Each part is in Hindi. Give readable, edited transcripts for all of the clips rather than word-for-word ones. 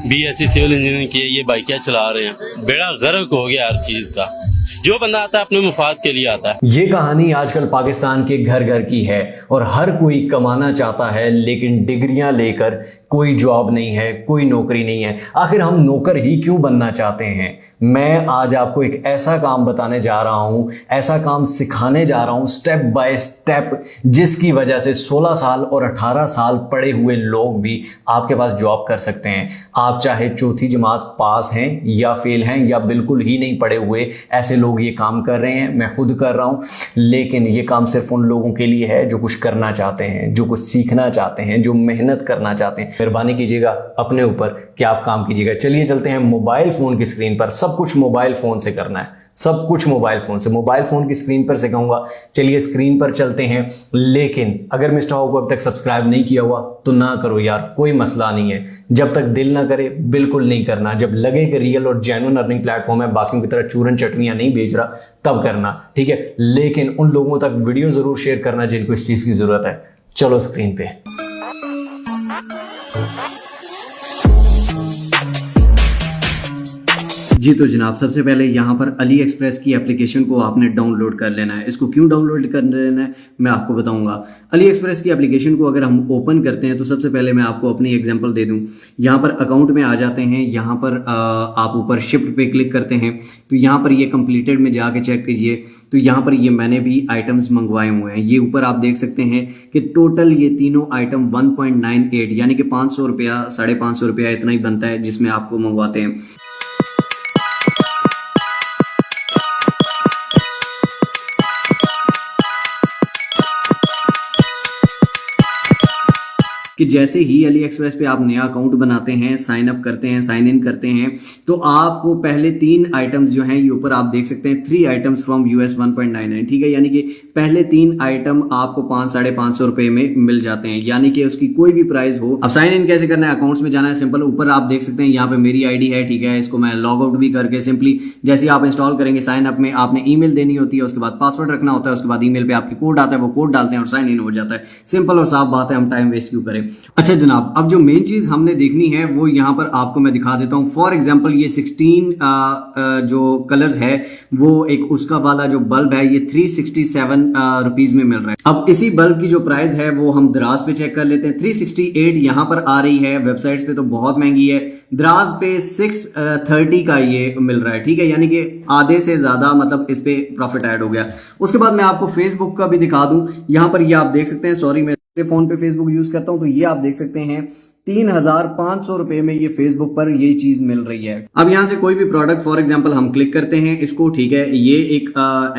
BSc सिविल इंजीनियरिंग किए, ये बाइकियाँ चला रहे हैं। बेड़ा गर्क हो गया हर चीज़ का। जो बंदा आता है अपने मुफाद के लिए आता है। ये कहानी आजकल पाकिस्तान के घर घर की है और हर कोई कमाना चाहता है, लेकिन डिग्रियां लेकर कोई जॉब नहीं है, कोई नौकरी नहीं है। आखिर हम नौकर ही क्यों बनना चाहते हैं? मैं आज आपको एक ऐसा काम बताने जा रहा हूं, ऐसा काम सिखाने जा रहा हूं स्टेप बाय स्टेप, जिसकी वजह से 16 साल और 18 साल पढ़े हुए लोग भी आपके पास जॉब कर सकते हैं। आप चाहे चौथी जमात पास हैं या फेल हैं या बिल्कुल ही नहीं पढ़े हुए, ऐसे लोग ये काम कर रहे हैं। मैं खुद कर रहा हूं, लेकिन ये काम सिर्फ उन लोगों के लिए है जो कुछ करना चाहते हैं, जो कुछ सीखना चाहते हैं, जो मेहनत करना चाहते हैं। मेहरबानी कीजिएगा अपने ऊपर कि आप काम कीजिएगा। चलिए चलते हैं मोबाइल फोन की स्क्रीन पर। सब कुछ मोबाइल फोन से करना है, सब कुछ मोबाइल फोन से, मोबाइल फोन की स्क्रीन पर सिखाऊंगा। चलिए स्क्रीन पर चलते हैं। लेकिन अगर मिस्टर हाउ को अब तक सब्सक्राइब नहीं किया हुआ तो ना करो यार, कोई मसला नहीं है। जब तक दिल ना करे बिल्कुल नहीं करना। जब लगे कि रियल और जेन्युइन अर्निंग प्लेटफॉर्म है, बाकियों की तरह चूरन चटनियां नहीं बेच रहा, तब करना, ठीक है। लेकिन उन लोगों तक वीडियो जरूर शेयर करना जिनको इस चीज की जरूरत है। चलो स्क्रीन पे। जी तो जनाब, सबसे पहले यहाँ पर अली एक्सप्रेस की एप्लीकेशन को आपने डाउनलोड कर लेना है। इसको क्यों डाउनलोड कर लेना है मैं आपको बताऊंगा। अली एक्सप्रेस की एप्लीकेशन को अगर हम ओपन करते हैं तो सबसे पहले मैं आपको अपनी एग्जांपल दे दूं। यहाँ पर अकाउंट में आ जाते हैं, यहाँ पर आप ऊपर शिफ्ट पे क्लिक करते हैं तो यहाँ पर ये कंप्लीटेड में जाके चेक कीजिए तो यहाँ पर ये मैंने भी आइटम्स मंगवाए हुए हैं। ये ऊपर आप देख सकते हैं कि टोटल ये तीनों आइटम 1.98 यानी कि 500 रुपया, 550 रुपया इतना ही बनता है जिसमें आपको मंगवाते हैं। कि जैसे ही अली एक्सप्रेस पे आप नया अकाउंट बनाते हैं, साइन अप करते हैं, साइन इन करते हैं तो आपको पहले 3 आइटम्स जो हैं ये ऊपर आप देख सकते हैं, 3 आइटम्स फ्रॉम US 1.99, ठीक है। यानी कि पहले 3 आइटम आपको 500-550 रुपए में मिल जाते हैं, यानी कि उसकी कोई भी प्राइस हो। अब साइन इन कैसे करना है? अकाउंट्स में जाना है, सिंपल ऊपर आप देख सकते हैं यहाँ पे मेरी आईडी है, ठीक है। इसको मैं लॉग आउट भी करके सिंपली जैसे आप इंस्टॉल करेंगे साइन अप में आपने ईमेल देनी होती है, उसके बाद पासवर्ड रखना होता है, उसके बाद ईमेल पे आपकी कोड आता है, वो कोड डालते हैं और साइन इन हो जाता है। सिंपल और साफ बात है, हम टाइम वेस्ट क्यों करें। अच्छा जनाब, अब जो मेन चीज हमने देखनी है वो यहां पर आपको मैं दिखा देता हूं। फॉर एग्जांपल ये 16 जो कलर्स है वो एक उसका वाला जो बल्ब है ये 367 रुपीज में मिल रहा है। अब इसी बल्ब की जो प्राइस है वो हम दराज पे चेक कर लेते हैं। 368 यहां पर आ रही है, वेबसाइट्स पे तो बहुत महंगी है, दराज पे 630 का ये मिल रहा है, ठीक है। यानी कि आधे से ज्यादा मतलब इस पे प्रॉफिट ऐड हो गया। उसके बाद मैं आपको फेसबुक का भी दिखा दूं। यहां पर ये आप देख सकते हैं, सॉरी मैं फोन पे फेसबुक यूज करता हूं तो ये आप देख सकते हैं 3500 रुपए में ये फेसबुक पर ये चीज मिल रही है। अब यहां से कोई भी प्रोडक्ट फॉर एग्जांपल हम क्लिक करते हैं इसको, ठीक है। ये एक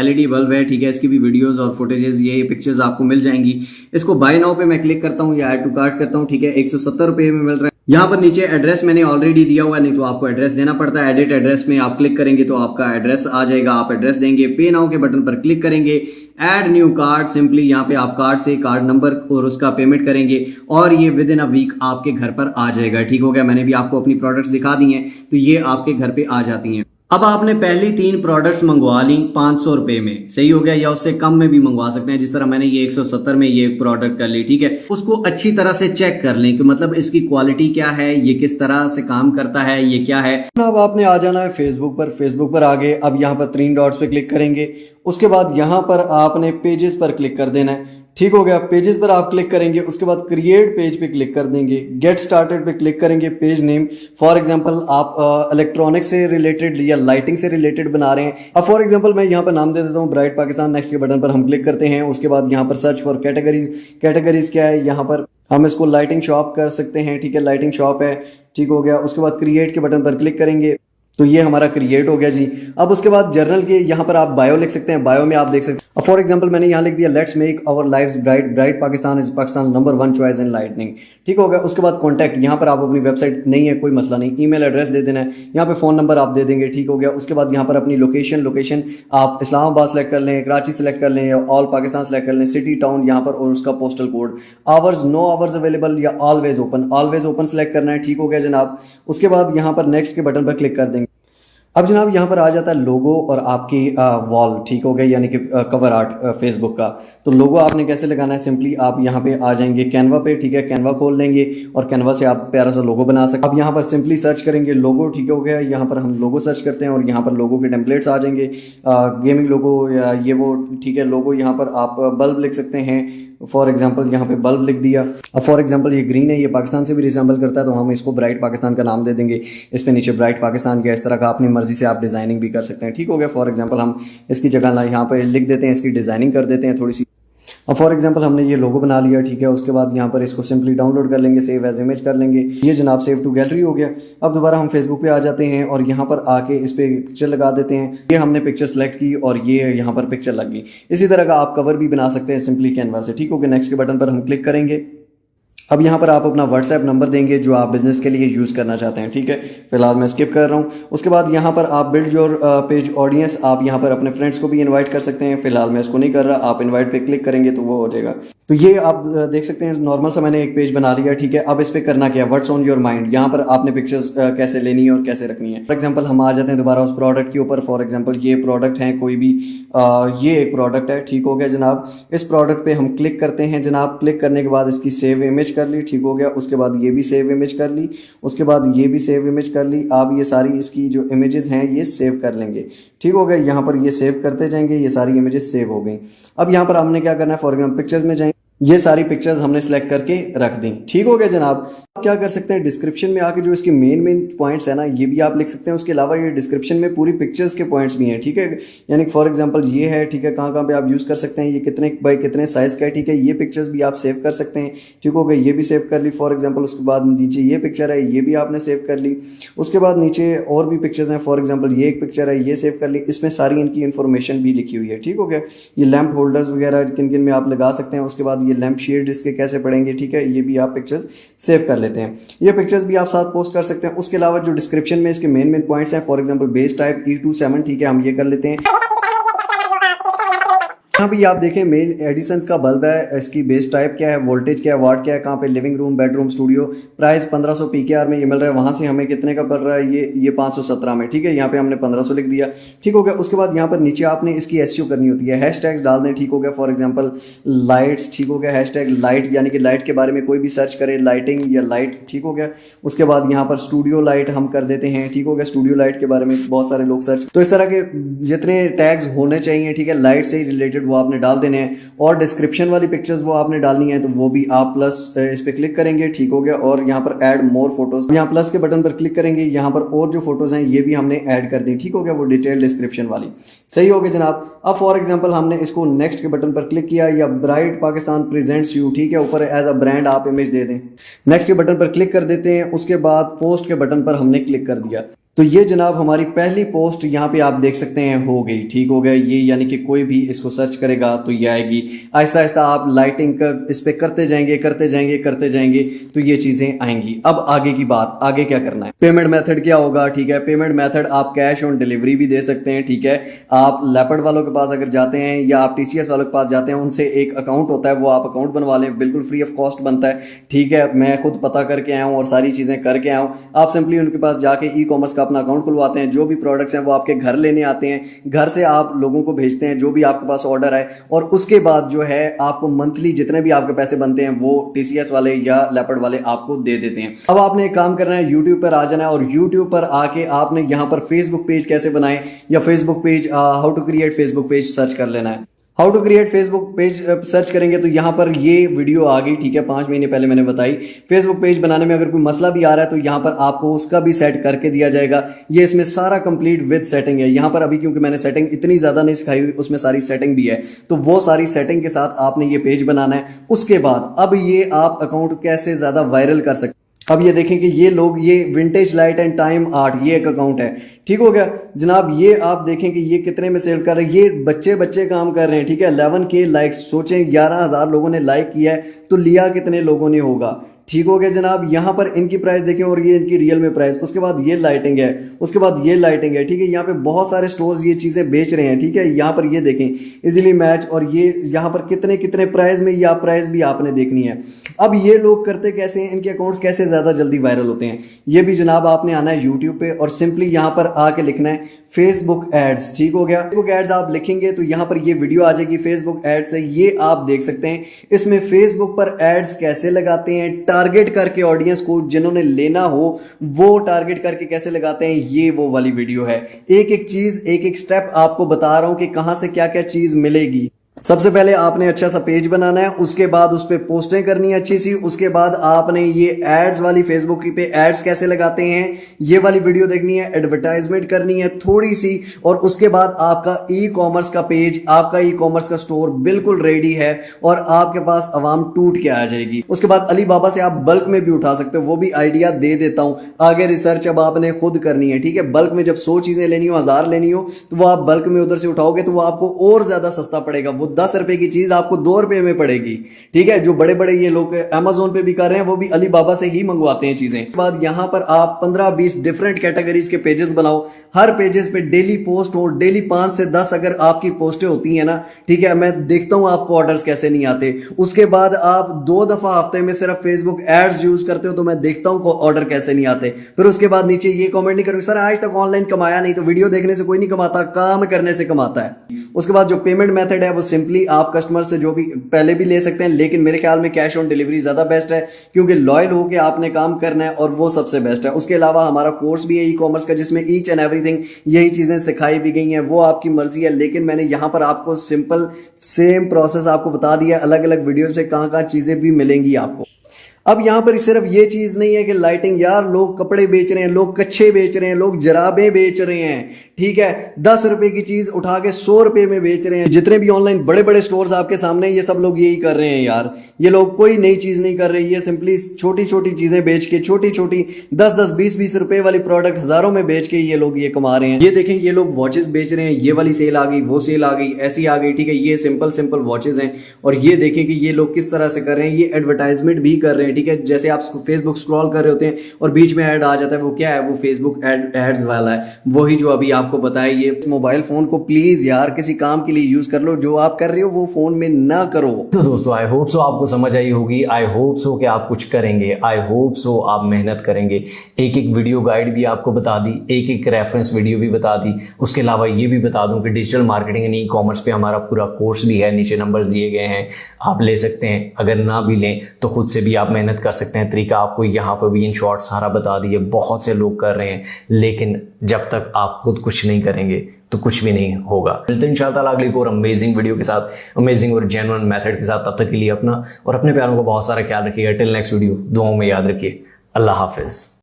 LED बल्ब है, ठीक है। इसकी भी वीडियोस और फुटेजेस, ये पिक्चर्स आपको मिल जाएंगी। इसको बाय नाउ पे मैं क्लिक करता हूं या ऐड टू कार्ट करता हूं, ठीक है। 170 रुपए में मिल रहा है। यहाँ पर नीचे एड्रेस मैंने ऑलरेडी दिया हुआ है, नहीं तो आपको एड्रेस देना पड़ता है। एडिट एड्रेस में आप क्लिक करेंगे तो आपका एड्रेस आ जाएगा, आप एड्रेस देंगे। पे नाउ के बटन पर क्लिक करेंगे, ऐड न्यू कार्ड, सिंपली यहाँ पे आप कार्ड से कार्ड नंबर और उसका पेमेंट करेंगे और ये विद इन अ वीक आपके घर पर आ जाएगा, ठीक हो गया। मैंने भी आपको अपनी प्रोडक्ट्स दिखा दी हैं तो ये आपके घर पे आ जाती हैं। अब आपने पहली 3 प्रोडक्ट्स मंगवा ली 500 रुपए में, सही हो गया, या उससे कम में भी मंगवा सकते हैं। जिस तरह मैंने ये 170 में ये प्रोडक्ट कर ली, ठीक है। उसको अच्छी तरह से चेक कर लें कि मतलब इसकी क्वालिटी क्या है, ये किस तरह से काम करता है, ये क्या है। अब आपने आ जाना है फेसबुक पर। फेसबुक पर आगे अब यहाँ पर 3 डॉट्स पे क्लिक करेंगे, उसके बाद यहाँ पर आपने पेजेस पर क्लिक कर देना है, ठीक हो गया। पेजेस पर आप क्लिक करेंगे, उसके बाद क्रिएट पेज पे क्लिक कर देंगे, गेट स्टार्टेड पे क्लिक करेंगे। पेज नेम फॉर एग्जांपल आप इलेक्ट्रॉनिक से रिलेटेड या लाइटिंग से रिलेटेड बना रहे हैं। अब फॉर एग्जांपल मैं यहाँ पर नाम दे देता हूँ ब्राइट पाकिस्तान। नेक्स्ट के बटन पर हम क्लिक करते हैं, उसके बाद यहाँ पर सर्च फॉर कैटेगरीज। कैटेगरीज क्या है? यहाँ पर हम इसको लाइटिंग शॉप कर सकते हैं, ठीक है। लाइटिंग शॉप है, ठीक हो गया। उसके बाद क्रिएट के बटन पर क्लिक करेंगे तो ये हमारा क्रिएट हो गया जी। अब उसके बाद जर्नल के यहाँ पर आप बायो लिख सकते हैं। बायो में आप देख सकते हैं, अब फॉर एग्जांपल मैंने यहाँ लिख दिया let's make our lives bright, bright Pakistan is Pakistan number 1 choice in lightning, ठीक हो गया। उसके बाद कॉन्टैक्ट, यहाँ पर आप अपनी वेबसाइट नहीं है कोई मसला नहीं, ईमेल एड्रेस दे देना है, यहाँ पे फोन नंबर आप दे देंगे, ठीक हो गया। उसके बाद यहाँ पर अपनी लोकेशन आप इस्लामाबाद सेलेक्ट कर लें, कराची सेलेक्ट कर लें या ऑल पाकिस्तान सेलेक्ट कर लें, सिटी टाउन यहाँ पर और उसका postal code. Hours, no hours available या ऑलवेज ओपन सेलेक्ट करना है, ठीक हो गया जनाब। उसके बाद यहाँ पर नेक्स्ट के बटन पर क्लिक कर देंगे। अब जनाब यहाँ पर आ जाता है लोगो और आपकी वॉल, ठीक हो गया, यानी कि कवर आर्ट फेसबुक का। तो लोगो आपने कैसे लगाना है, सिंपली आप यहाँ पे आ जाएंगे कैनवा पे, ठीक है, कैनवा खोल लेंगे और कैनवा से आप प्यारा सा लोगो बना सकते हैं। अब यहाँ पर सिंपली सर्च करेंगे लोगो, ठीक हो गया, यहाँ पर हम लोगो सर्च करते हैं और यहाँ पर लोगो के टेम्पलेट्स आ जाएंगे, गेमिंग लोगो या ये वो, ठीक है। लोगो यहाँ पर आप बल्ब लिख सकते हैं, फॉर एग्जांपल यहाँ पे बल्ब लिख दिया। अब फॉर एग्जांपल ये ग्रीन है, ये पाकिस्तान से भी रिसेंबल करता है, तो हम इसको ब्राइट पाकिस्तान का नाम दे देंगे। इस पे नीचे ब्राइट पाकिस्तान का इस तरह का अपनी मर्जी से आप डिजाइनिंग भी कर सकते हैं, ठीक हो गया। फॉर एग्जांपल हम इसकी जगह यहाँ पे लिख देते हैं, इसकी डिजाइनिंग कर देते हैं थोड़ी सी। अब फॉर एग्जांपल हमने ये लोगो बना लिया, ठीक है। उसके बाद यहाँ पर इसको सिंपली डाउनलोड कर लेंगे, सेव एज इमेज कर लेंगे। ये जनाब सेव टू गैलरी हो गया। अब दोबारा हम फेसबुक पे आ जाते हैं और यहाँ पर आके इस पे पिक्चर लगा देते हैं। ये हमने पिक्चर सेलेक्ट की और ये यहाँ पर पिक्चर लग गई। इसी तरह का आप कवर भी बना सकते हैं सिंपली कैनवा से, ठीक हो गया। नेक्स्ट के बटन पर हम क्लिक करेंगे। अब यहाँ पर आप अपना व्हाट्सएप नंबर देंगे जो आप बिजनेस के लिए यूज़ करना चाहते हैं, ठीक है। फिलहाल मैं स्किप कर रहा हूँ। उसके बाद यहाँ पर आप बिल्ड योर पेज ऑडियंस, आप यहाँ पर अपने फ्रेंड्स को भी इनवाइट कर सकते हैं। फिलहाल मैं इसको नहीं कर रहा, आप इनवाइट पे क्लिक करेंगे तो वो हो जाएगा। तो ये आप देख सकते हैं नॉर्मल सा मैंने एक पेज बना लिया, ठीक है। अब इस पे करना क्या है, व्हाट्स ऑन योर माइंड, यहाँ पर आपने पिक्चर्स कैसे लेनी है और कैसे रखनी है। फॉर एग्जाम्पल हम आ जाते हैं दोबारा उस प्रोडक्ट के ऊपर। फॉर एग्जाम्पल ये प्रोडक्ट है कोई भी, ये एक प्रोडक्ट है, ठीक हो गया जनाब। इस प्रोडक्ट पे हम क्लिक करते हैं जनाब। क्लिक करने के बाद इसकी सेव इमेज कर ली, ठीक हो गया। उसके बाद ये भी सेव इमेज कर ली, उसके बाद ये भी सेव इमेज कर ली। आप ये सारी इसकी जो इमेजेस हैं ये सेव कर लेंगे, ठीक हो गया। यहाँ पर ये सेव करते जाएंगे, ये सारी इमेजेस सेव हो गई। अब यहाँ पर हमने क्या करना है, फॉर एग्जाम्पल पिक्चर्स में जाएंगे, ये सारी पिक्चर्स हमने सेलेक्ट करके रख दी, ठीक हो गया जनाब। आप क्या कर सकते हैं, डिस्क्रिप्शन में आके जो इसके मेन पॉइंट्स है ना ये भी आप लिख सकते हैं। उसके अलावा ये डिस्क्रिप्शन में पूरी पिक्चर्स के पॉइंट्स भी हैं, ठीक है। यानी फॉर एग्जांपल ये है, ठीक है, कहाँ पे आप यूज़ कर सकते हैं, ये कितने बाय कितने साइज़ का है, ठीक है। ये पिक्चर्स भी आप सेव कर सकते हैं, ठीक हो गया। ये भी सेव कर ली फॉर एग्जाम्पल। उसके बाद नीचे ये पिक्चर है, ये भी आपने सेव कर ली। उसके बाद नीचे और भी पिक्चर्स हैं, फॉर एग्जाम्पल ये एक पिक्चर है, ये सेव कर ली। इसमें सारी इनकी इन्फॉर्मेशन भी लिखी हुई है, ठीक हो गया। ये लैंप होल्डर्स वगैरह किन किन में आप लगा सकते हैं। उसके बाद ये लैंप शेड कैसे पढ़ेंगे, ठीक है, ये भी आप पिक्चर्स सेव कर लेते हैं। ये पिक्चर्स भी आप साथ पोस्ट कर सकते हैं। उसके अलावा जो डिस्क्रिप्शन में इसके मेन पॉइंट्स हैं, for example base type E27, ठीक है, हम ये कर लेते हैं। यहाँ भी आप देखें मेन एडिसंस का बल्ब है, इसकी बेस टाइप क्या है, वोल्टेज क्या है, वाट क्या है, कहाँ पे living room, bedroom, studio. Price 1500 PKR में ये मिल रहा है। वहाँ से हमें कितने का पड़ रहा है, ये 517 में, ठीक है। यहाँ पे हमने 1500 लिख दिया, ठीक हो गया। उसके बाद यहाँ पर नीचे आपने इसकी SEO करनी होती है, हैशटैग्स डाल दें, ठीक हो गया। फॉर एग्जाम्पल लाइट्स, ठीक हो गया, हैशटैग लाइट, यानी कि लाइट के बारे में कोई भी सर्च करे, लाइटिंग या लाइट, ठीक हो गया। उसके बाद यहाँ पर स्टूडियो लाइट हम कर देते हैं, ठीक हो गया। स्टूडियो लाइट के बारे में बहुत सारे लोग सर्च, तो इस तरह के जितने टैग्स होने चाहिए, ठीक है, लाइट से रिलेटेड वो आपने डाल देने हैं। और डिस्क्रिप्शन वाली पिक्चर्स वो आपने डालनी है, तो वो भी आप प्लस इस पे क्लिक करेंगे, ठीक हो गया। और यहाँ पर ऐड मोर फोटोज, यहाँ प्लस के बटन पर क्लिक करेंगे, यहाँ पर और जो फोटोज हैं ये भी हमने ऐड कर दी, ठीक हो गया, वो डिटेल डिस्क्रिप्शन वाली। सही हो गया जनाब। अब फॉर एग्जांपल हमने इसको नेक्स्ट के बटन पर क्लिक किया, या ब्राइट पाकिस्तान प्रेजेंट्स यू, ठीक है, ऊपर एज अ ब्रांड आप इमेज दे दें। नेक्स्ट के बटन पर क्लिक कर देते हैं। उसके बाद पोस्ट के बटन पर हमने क्लिक कर दिया, तो ये जनाब हमारी पहली पोस्ट यहाँ पे आप देख सकते हैं हो गई, ठीक हो गया। ये यानी कि कोई भी इसको सर्च करेगा तो ये आएगी। आहिस्ता आहिस्ता आप लाइटिंग कर इस पे करते जाएंगे करते जाएंगे करते जाएंगे तो ये चीजें आएंगी। अब आगे की बात, आगे क्या करना है, पेमेंट मेथड क्या होगा, ठीक है। पेमेंट मेथड आप कैश ऑन डिलीवरी भी दे सकते हैं, ठीक है। आप लेपर्ड वालों के पास अगर जाते हैं या आप TCS वालों के पास जाते हैं, उनसे एक अकाउंट होता है, वो आप अकाउंट बनवा लें, बिल्कुल फ्री ऑफ कॉस्ट बनता है, ठीक है। मैं खुद पता करके आया हूँ और सारी चीजें करके आया हूँ। आप सिंपली उनके पास जाके E-कॉमर्स का अपना अकाउंट खुलवाते हैं, जो भी प्रोडक्ट्स हैं वो आपके घर लेने आते हैं, घर से आप लोगों को भेजते हैं जो भी आपके पास ऑर्डर है, और उसके बाद जो है आपको मंथली जितने भी आपके पैसे बनते हैं वो TCS वाले या लेपर्ड वाले आपको दे देते हैं। अब आपने एक काम करना है, यूट्यूब पर आ जाना है और यूट्यूब पर आके आपने यहाँ पर फेसबुक पेज कैसे बनाएं या Facebook page how to create Facebook page search कर लेना है। How to create Facebook page search करेंगे तो यहाँ पर ये वीडियो आ गई, ठीक है, 5 महीने पहले मैंने बताई। फेसबुक पेज बनाने में अगर कोई मसला भी आ रहा है तो यहाँ पर आपको उसका भी सेट करके दिया जाएगा। ये इसमें सारा कंप्लीट विद सेटिंग है। यहाँ पर अभी क्योंकि मैंने सेटिंग इतनी ज्यादा नहीं सिखाई हुई, उसमें सारी सेटिंग भी है, तो वो सारी सेटिंग के साथ आपने ये पेज बनाना है। उसके बाद अब ये आप अकाउंट कैसे ज्यादा वायरल कर सकते। अब ये देखें कि ये लोग, ये vintage light and time art, ये एक अकाउंट है, ठीक हो गया जनाब। ये आप देखें कि ये कितने में सेल कर रहे हैं, ये बच्चे काम कर रहे हैं, ठीक है। 11K लाइक्स, सोचें 11,000 लोगों ने लाइक किया है तो लिया कितने लोगों ने होगा, ठीक हो गया जनाब। यहाँ पर इनकी प्राइस देखें और ये इनकी रियल में प्राइस, उसके बाद ये लाइटिंग है, उसके बाद ये लाइटिंग है, ठीक है। यहाँ पे बहुत सारे स्टोर्स ये चीज़ें बेच रहे हैं, ठीक है। यहाँ पर ये देखें इजीली मैच, और ये यहाँ पर कितने कितने प्राइस में, या प्राइस भी आपने देखनी है। अब ये लोग करते कैसे हैं, इनके अकाउंट्स कैसे ज़्यादा जल्दी वायरल होते हैं, ये भी जनाब आपने आना है यूट्यूब पे और सिंपली यहाँ पर आके लिखना है फेसबुक एड्स। ठीक हो गया। फेसबुक एड्स आप लिखेंगे तो यहाँ पर ये वीडियो आ जाएगी फेसबुक एड्स है, ये आप देख सकते हैं। इसमें फेसबुक पर एड्स कैसे लगाते हैं, टारगेट करके ऑडियंस को जिन्होंने लेना हो वो टारगेट करके कैसे लगाते हैं, ये वो वाली वीडियो है। एक एक चीज, एक एक स्टेप आपको बता रहा हूं कि कहां से क्या क्या चीज मिलेगी। सबसे पहले आपने अच्छा सा पेज बनाना है, उसके बाद उस पर पोस्टें करनी है अच्छी सी, उसके बाद आपने ये एड्स वाली फेसबुक पे एड्स कैसे लगाते हैं ये वाली वीडियो देखनी है, एडवर्टाइजमेंट करनी है थोड़ी सी, और उसके बाद आपका ई कॉमर्स का पेज, आपका ई कॉमर्स का स्टोर बिल्कुल रेडी है और आपके पास आवाम टूट के आ जाएगी। उसके बाद अली बाबा से आप बल्क में भी उठा सकते हो, वो भी आइडिया दे देता हूं। आगे रिसर्च अब आपने खुद करनी है, ठीक है। बल्क में जब 100 चीजें लेनी हो, 1000 लेनी हो, तो वो आप बल्क में उधर से उठाओगे तो वो आपको और ज्यादा सस्ता पड़ेगा। वो 10 रुपए की चीज आपको 2 रुपए में पड़ेगी, ठीक है। जो बड़े बड़े ये लोग अमेज़न पे भी कर रहे हैं, वो भी अली बाबा से ही मंगवाते हैं चीजें। उसके बाद यहां पर आप 15-20 डिफरेंट कैटेगरीज के पेजेस बनाओ, हर पेजेस पे डेली पोस्ट हो, डेली 5 से 10 अगर आपकी पोस्टें होती हैं ना, ठीक है। मैं देखता हूं आपको ऑर्डर्स कैसे नहीं आते। उसके बाद आप 2 दफा हफ्ते में सिर्फ फेसबुक एड्स यूज करते हो तो मैं देखता हूं ऑर्डर कैसे नहीं आते। फिर उसके बाद नीचे ये कमेंट नहीं करोगे सर आज तक ऑनलाइन कमाया नहीं, तो वीडियो देखने से कोई नहीं कमाता, काम करने से कमाता है। उसके बाद जो पेमेंट मेथड है वो सिंपली आप कस्टमर से जो भी पहले भी ले सकते हैं, लेकिन मेरे ख्याल में कैश ऑन डिलीवरी ज्यादा बेस्ट है, क्योंकि लॉयल होके आपने काम करना है और वो सबसे बेस्ट है। उसके अलावा हमारा कोर्स भी है ई कॉमर्स का, जिसमें ईच एंड एवरीथिंग यही चीजें सिखाई भी गई हैं। वो आपकी मर्जी है, लेकिन मैंने यहां पर आपको सिंपल सेम प्रोसेस आपको बता दिया, अलग अलग वीडियोस पे कहां कहां चीजें भी मिलेंगी आपको। अब यहां पर सिर्फ ये चीज नहीं है कि लाइटिंग, यार लोग कपड़े बेच रहे हैं, लोग कच्छे बेच रहे हैं, लोग जराबें बेच रहे हैं, ठीक है। 10 रुपए की चीज उठा के 100 रुपए में बेच रहे हैं। जितने भी ऑनलाइन बड़े बड़े स्टोर्स आपके सामने, ये सब लोग यही कर रहे हैं यार। ये लोग कोई नई चीज नहीं कर रहे, ये सिंपली छोटी छोटी चीजें बेच के, छोटी छोटी 10-10, 20-20 रुपए वाली प्रोडक्ट हजारों में बेच के ये लोग ये कमा रहे हैं। ये देखें ये लोग वॉचेस बेच रहे हैं, ये वाली सेल आ गई, वो सेल आ गई, ऐसी आ गई, ठीक है। ये सिंपल सिंपल वॉचेस हैं, और ये देखें कि ये लोग किस तरह से कर रहे हैं, ये एडवर्टाइजमेंट भी कर रहे हैं, ठीक है। जैसे आप फेसबुक स्क्रॉल कर रहे होते हैं और बीच में ऐड आ जाता है, वो क्या है, वो फेसबुक एड्स वाला है, वही जो अभी आपको बताया। ये मोबाइल फोन को प्लीज यार किसी काम के लिए यूज कर लो, जो आप कर रहे हो वो फोन में ना करो। तो दोस्तों आई होप सो आपको समझ आई होगी, आई होप सो कि आप कुछ करेंगे, आई होप सो आप मेहनत करेंगे। एक एक वीडियो गाइड भी आपको बता दी, एक एक रेफरेंस वीडियो भी बता दी। उसके अलावा ये भी बता दूं कि digital marketing and e commerce पे हमारा पूरा कोर्स भी है, नीचे नंबर्स दिए गए हैं, आप ले सकते हैं। अगर ना भी लें तो खुद से भी आप मेहनत कर सकते हैं। तरीका आपको यहाँ पर भी इन शॉर्ट सारा बता दिए, बहुत से लोग कर रहे हैं, लेकिन जब तक आप खुद कुछ नहीं करेंगे तो कुछ भी नहीं होगा। मिलते हैं इंशाल्लाह अगली और अमेजिंग वीडियो के साथ, अमेजिंग और जेन्युइन मेथड के साथ। तब तक के लिए अपना और अपने प्यारों का बहुत सारा ख्याल रखिएगा। टिल नेक्स्ट वीडियो, दुआओं में याद रखिए। अल्लाह हाफिज।